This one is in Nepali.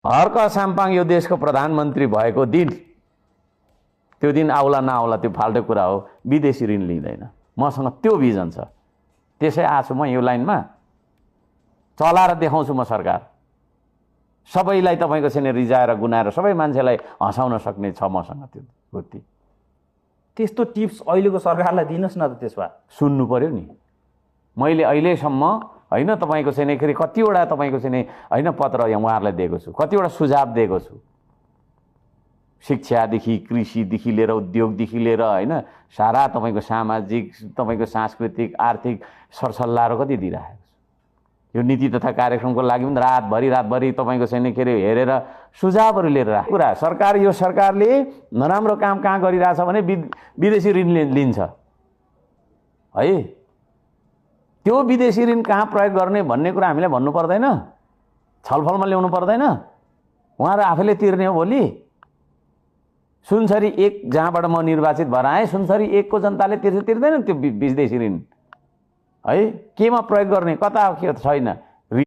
हर्क साम्पाङ यो देशको प्रधानमन्त्री भएको दिन, त्यो दिन आउला नआउला त्यो फाल्टो कुरा हो, विदेशी ऋण लिँदैन। मसँग त्यो भिजन छ, त्यसै आछु म यो लाइनमा, चलाएर देखाउँछु म सरकार। सबैलाई तपाईँको छैन रिजाएर गुनाएर सबै मान्छेलाई हँसाउन सक्ने छ मसँग त्यो बुद्धि। त्यस्तो टिप्स अहिलेको सरकारलाई दिनुहोस् न त। त्यसमा सुन्नु पर्यो नि। मैले अहिलेसम्म होइन तपाईँको छैन फेरि कतिवटा तपाईँको छैन होइन पत्र उहाँहरूलाई दिएको छु, कतिवटा सुझाव दिएको छु, शिक्षादेखि कृषिदेखि लिएर उद्योगदेखि लिएर होइन सारा तपाईँको सामाजिक तपाईँको सांस्कृतिक आर्थिक सरसल्लाहहरू कति दिइरहेको छु। यो नीति तथा कार्यक्रमको लागि पनि रातभरि तपाईँको छैन के अरे हेरेर सुझावहरू लिएर राखेको कुरा। सरकार यो सरकारले नराम्रो काम कहाँ गरिरहेछ भने विदेशी ऋण लिन्छ है, त्यो विदेशी ऋण कहाँ प्रयोग गर्ने भन्ने कुरा हामीलाई भन्नु पर्दैन, छलफलमा ल्याउनु पर्दैन, उहाँहरू आफैले तिर्ने हो। भोलि सुनसरी 1 जहाँबाट म निर्वाचित भएर आएँ, सुनसरी 1 को जनताले तिर्दैन त्यो विदेशी ऋण है, केमा प्रयोग गर्ने, कता के छैन।